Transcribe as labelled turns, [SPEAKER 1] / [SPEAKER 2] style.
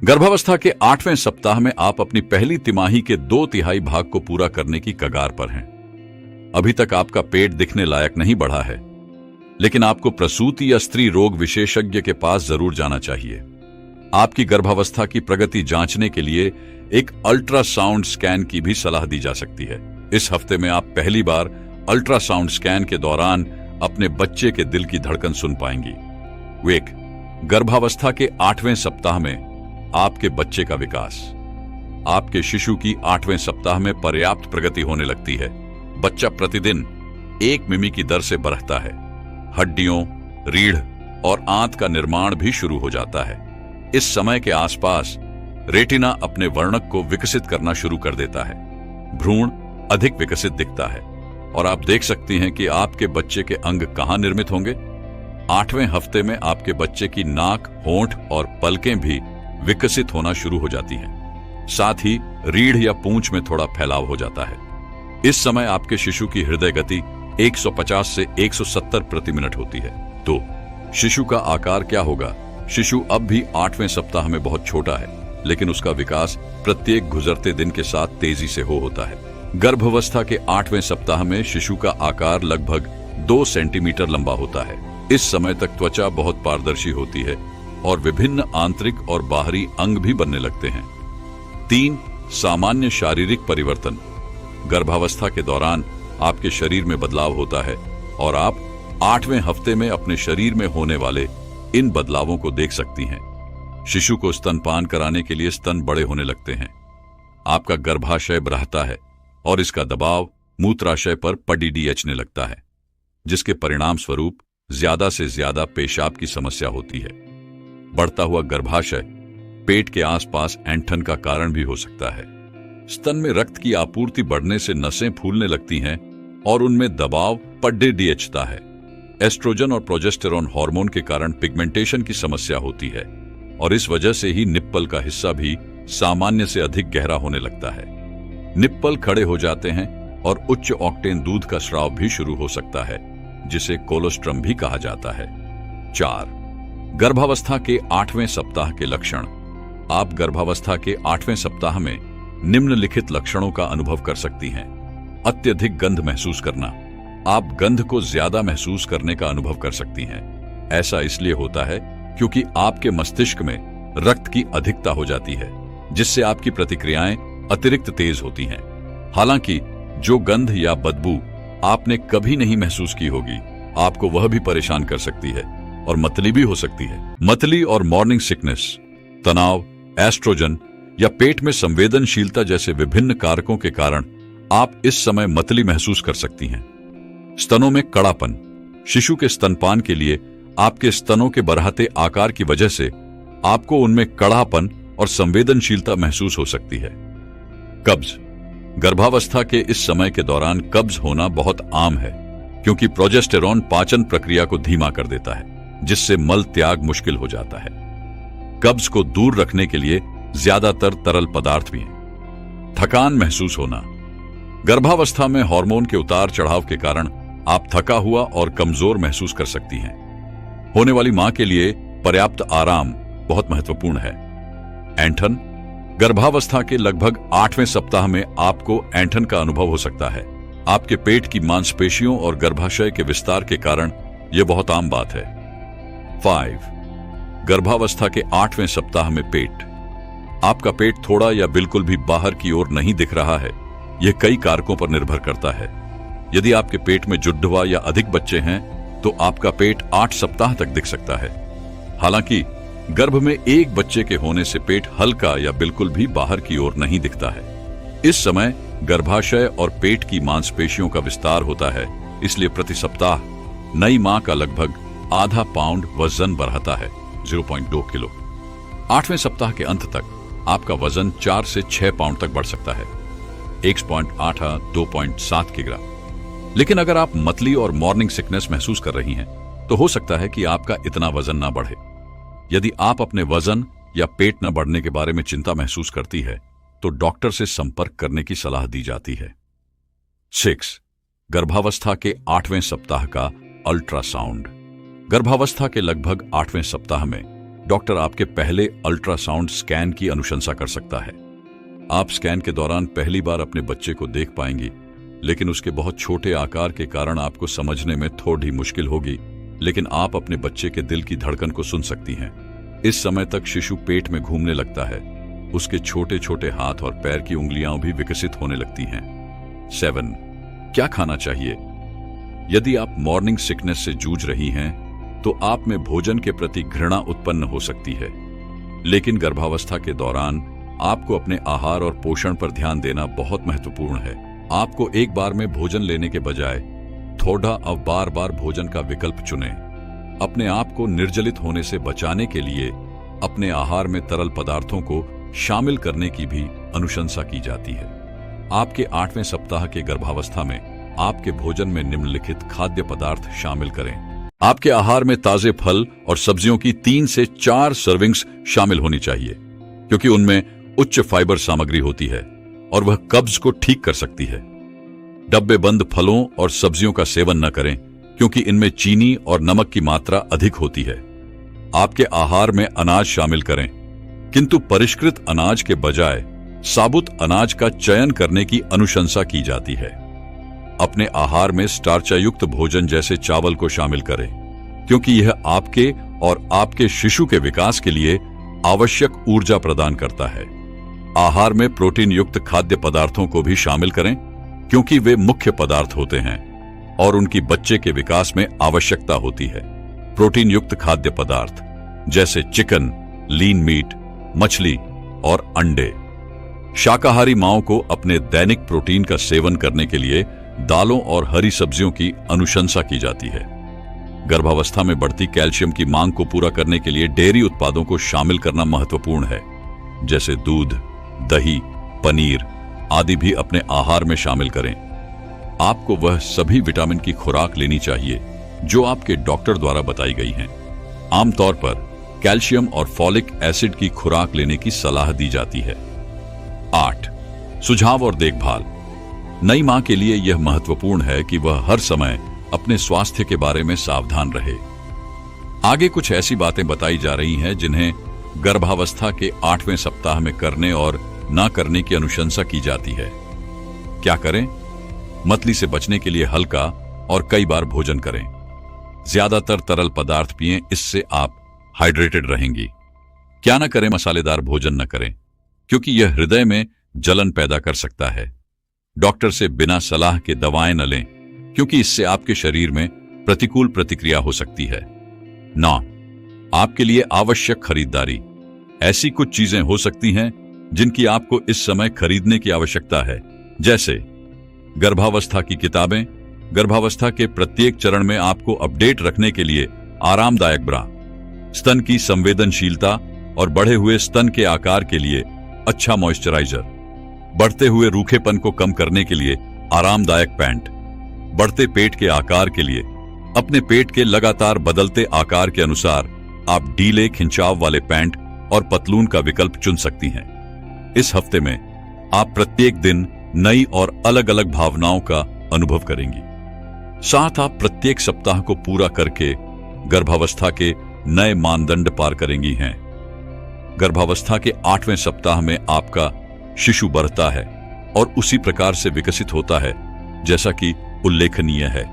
[SPEAKER 1] गर्भावस्था के 8वें सप्ताह में आप अपनी पहली तिमाही के 2/3 भाग को पूरा करने की कगार पर हैं। अभी तक आपका पेट दिखने लायक नहीं बढ़ा है, लेकिन आपको प्रसूति या स्त्री रोग विशेषज्ञ के पास जरूर जाना चाहिए। आपकी गर्भावस्था की प्रगति जांचने के लिए एक अल्ट्रासाउंड स्कैन की भी सलाह दी जा सकती है। इस हफ्ते में आप पहली बार अल्ट्रासाउंड स्कैन के दौरान अपने बच्चे के दिल की धड़कन सुन पाएंगी। गर्भावस्था के 8वें सप्ताह में आपके बच्चे का विकास। आपके शिशु की 8वें सप्ताह में पर्याप्त प्रगति होने लगती है। बच्चा प्रतिदिन 1 मिमी की दर से बढ़ता है। हड्डियों, रीढ़ और आंत का निर्माण भी शुरू हो जाता है। इस समय के आसपास रेटिना अपने वर्णक को विकसित करना शुरू कर देता है। भ्रूण अधिक विकसित दिखता है और आप देख सकती हैं कि आपके बच्चे के अंग कहां निर्मित होंगे। 8वें हफ्ते में आपके बच्चे की नाक, होंठ और पलकें भी विकसित होना शुरू हो जाती हैं। साथ ही रीढ़ या पूंछ में थोड़ा फैलाव हो जाता है। इस समय आपके शिशु की हृदय गति 150 से 170 प्रति मिनट होती है। तो शिशु का आकार क्या होगा? शिशु अब भी 8वें सप्ताह में बहुत छोटा है, लेकिन उसका विकास प्रत्येक गुजरते दिन के साथ तेजी से होता है। गर्भावस्था के 8वें सप्ताह में शिशु का आकार लगभग 2 सेंटीमीटर लंबा होता है। इस समय तक त्वचा बहुत पारदर्शी होती है और विभिन्न आंतरिक और बाहरी अंग भी बनने लगते हैं। 3 सामान्य शारीरिक परिवर्तन। गर्भावस्था के दौरान आपके शरीर में बदलाव होता है और आप 8वें हफ्ते में अपने शरीर में होने वाले इन बदलावों को देख सकती हैं। शिशु को स्तनपान कराने के लिए स्तन बड़े होने लगते हैं। आपका गर्भाशय बढ़ता है और इसका दबाव मूत्राशय पर पडीडीएचने लगता है, जिसके परिणाम स्वरूप ज्यादा से ज्यादा पेशाब की समस्या होती है। बढ़ता हुआ गर्भाशय पेट के आसपास ऐंठन का कारण भी हो सकता है। स्तन में रक्त की आपूर्ति बढ़ने से नसें फूलने लगती हैं और उनमें दबाव पडीडीएचता है। एस्ट्रोजन और प्रोजेस्टेरोन हार्मोन के कारण पिगमेंटेशन की समस्या होती है और इस वजह से ही निप्पल का हिस्सा भी सामान्य से अधिक गहरा होने लगता है। निप्पल खड़े हो जाते हैं और उच्च ऑक्टेन दूध का स्राव भी शुरू हो सकता है, जिसे कोलोस्ट्रम भी कहा जाता है। 4 गर्भावस्था के 8वें सप्ताह के लक्षण। आप गर्भावस्था के 8वें सप्ताह में निम्नलिखित लक्षणों का अनुभव कर सकती हैं। अत्यधिक गंध महसूस करना। आप गंध को ज्यादा महसूस करने का अनुभव कर सकती हैं। ऐसा इसलिए होता है क्योंकि आपके मस्तिष्क में रक्त की अधिकता हो जाती है, जिससे आपकी प्रतिक्रियाएं अतिरिक्त तेज होती हैं। हालांकि जो गंध या बदबू आपने कभी नहीं महसूस की होगी, आपको वह भी परेशान कर सकती है और मतली भी हो सकती है। मतली और मॉर्निंग सिकनेस, तनाव, एस्ट्रोजन या पेट में संवेदनशीलता जैसे विभिन्न कारकों के कारण आप इस समय मतली महसूस कर सकती हैं। स्तनों में कड़ापन। शिशु के स्तनपान के लिए आपके स्तनों के बढ़ते आकार की वजह से आपको उनमें कड़ापन और संवेदनशीलता महसूस हो सकती है। कब्ज। गर्भावस्था के इस समय के दौरान कब्ज होना बहुत आम है, क्योंकि प्रोजेस्टेरोन पाचन प्रक्रिया को धीमा कर देता है, जिससे मल त्याग मुश्किल हो जाता है। कब्ज को दूर रखने के लिए ज्यादातर तरल पदार्थ भी हैं। थकान महसूस होना। गर्भावस्था में हार्मोन के उतार चढ़ाव के कारण आप थका हुआ और कमजोर महसूस कर सकती हैं। होने वाली मां के लिए पर्याप्त आराम बहुत महत्वपूर्ण है। ऐंठन। गर्भावस्था के लगभग 8वें सप्ताह में आपको ऐंठन का अनुभव हो सकता है। आपके पेट की मांसपेशियों और गर्भाशय के विस्तार के कारण यह बहुत आम बात है। 5 गर्भावस्था के 8वें सप्ताह में पेट। आपका पेट थोड़ा या बिल्कुल भी बाहर की ओर नहीं दिख रहा है। यह कई कारकों पर निर्भर करता है। यदि आपके पेट में जुड़वा या अधिक बच्चे हैं, तो आपका पेट 8 सप्ताह तक दिख सकता है। हालांकि गर्भ में एक बच्चे के होने से पेट हल्का या बिल्कुल भी बाहर की ओर नहीं दिखता है। इस समय गर्भाशय और पेट की मांसपेशियों का विस्तार होता है, इसलिए प्रति सप्ताह नई मां का लगभग आधा पाउंड वजन बढ़ता है, 0.2 किलो। 8वें सप्ताह के अंत तक आपका वजन 4 से 6 पाउंड तक बढ़ सकता है, 1.8 2.7 किलोग्राम। लेकिन अगर आप मतली और मॉर्निंग सिकनेस महसूस कर रही हैं, तो हो सकता है कि आपका इतना वजन ना बढ़े। यदि आप अपने वजन या पेट न बढ़ने के बारे में चिंता महसूस करती है, तो डॉक्टर से संपर्क करने की सलाह दी जाती है। 6 गर्भावस्था के 8वें सप्ताह का अल्ट्रासाउंड। गर्भावस्था के लगभग 8वें सप्ताह में डॉक्टर आपके पहले अल्ट्रासाउंड स्कैन की अनुशंसा कर सकता है। आप स्कैन के दौरान पहली बार अपने बच्चे को देख पाएंगी, लेकिन उसके बहुत छोटे आकार के कारण आपको समझने में थोड़ी मुश्किल होगी, लेकिन आप अपने बच्चे के दिल की धड़कन को सुन सकती हैं। इस समय तक शिशु पेट में घूमने लगता है, उसके छोटे छोटे हाथ और पैर की उंगलियां भी विकसित होने लगती हैं। 7. क्या खाना चाहिए? यदि आप मॉर्निंग सिकनेस से जूझ रही हैं, तो आप में भोजन के प्रति घृणा उत्पन्न हो सकती है, लेकिन गर्भावस्था के दौरान आपको अपने आहार और पोषण पर ध्यान देना बहुत महत्वपूर्ण है। आपको एक बार में भोजन लेने के बजाय थोड़ा और बार बार भोजन का विकल्प चुनें। अपने आप को निर्जलित होने से बचाने के लिए अपने आहार में तरल पदार्थों को शामिल करने की भी अनुशंसा की जाती है। आपके 8वें सप्ताह के गर्भावस्था में आपके भोजन में निम्नलिखित खाद्य पदार्थ शामिल करें। आपके आहार में ताजे फल और सब्जियों की 3 से 4 सर्विंग्स शामिल होनी चाहिए, क्योंकि उनमें उच्च फाइबर सामग्री होती है और वह कब्ज को ठीक कर सकती है। डब्बे बंद फलों और सब्जियों का सेवन न करें, क्योंकि इनमें चीनी और नमक की मात्रा अधिक होती है। आपके आहार में अनाज शामिल करें, किंतु परिष्कृत अनाज के बजाय साबुत अनाज का चयन करने की अनुशंसा की जाती है। अपने आहार में स्टार्चयुक्त भोजन जैसे चावल को शामिल करें, क्योंकि यह आपके और आपके शिशु के विकास के लिए आवश्यक ऊर्जा प्रदान करता है। आहार में प्रोटीन युक्त खाद्य पदार्थों को भी शामिल करें, क्योंकि वे मुख्य पदार्थ होते हैं और उनकी बच्चे के विकास में आवश्यकता होती है। प्रोटीन युक्त खाद्य पदार्थ जैसे चिकन, लीन मीट, मछली और अंडे। शाकाहारी मांओं को अपने दैनिक प्रोटीन का सेवन करने के लिए दालों और हरी सब्जियों की अनुशंसा की जाती है। गर्भावस्था में बढ़ती कैल्शियम की मांग को पूरा करने के लिए डेयरी उत्पादों को शामिल करना महत्वपूर्ण है, जैसे दूध, दही, पनीर आदि भी अपने आहार में शामिल करें। आपको वह सभी विटामिन की खुराक लेनी चाहिए जो आपके डॉक्टर द्वारा बताई गई हैं। आमतौर पर कैल्शियम और फॉलिक एसिड की खुराक लेने की सलाह दी जाती है। 8. सुझाव और देखभाल। नई मां के लिए यह महत्वपूर्ण है कि वह हर समय अपने स्वास्थ्य के बारे में सावधान रहे। आगे कुछ ऐसी बातें बताई जा रही हैं जिन्हें गर्भावस्था के 8वें सप्ताह में करने और ना करने की अनुशंसा की जाती है। क्या करें? मतली से बचने के लिए हल्का और कई बार भोजन करें। ज्यादातर तरल पदार्थ पिएं, इससे आप हाइड्रेटेड रहेंगी। क्या न करें? मसालेदार भोजन न करें, क्योंकि यह हृदय में जलन पैदा कर सकता है। डॉक्टर से बिना सलाह के दवाएं न लें, क्योंकि इससे आपके शरीर में प्रतिकूल प्रतिक्रिया हो सकती है। 9. आपके लिए आवश्यक खरीदारी। ऐसी कुछ चीजें हो सकती हैं जिनकी आपको इस समय खरीदने की आवश्यकता है, जैसे गर्भावस्था की किताबें। गर्भावस्था के प्रत्येक चरण में आपको अपडेट रखने के लिए आरामदायक ब्रा, स्तन की संवेदनशीलता और बढ़े हुए स्तन के आकार के लिए अच्छा मॉइस्चराइजर, बढ़ते हुए रूखेपन को कम करने के लिए आरामदायक पैंट, बढ़ते पेट के आकार के लिए अपने पेट के लगातार बदलते आकार के अनुसार आप ढीले खिंचाव वाले पैंट और पतलून का विकल्प चुन सकती हैं। इस हफ्ते में आप प्रत्येक दिन नई और अलग अलग भावनाओं का अनुभव करेंगी। साथ आप प्रत्येक सप्ताह को पूरा करके गर्भावस्था के नए मानदंड पार करेंगी हैं। गर्भावस्था के 8वें सप्ताह में आपका शिशु बढ़ता है और उसी प्रकार से विकसित होता है जैसा कि उल्लेखनीय है।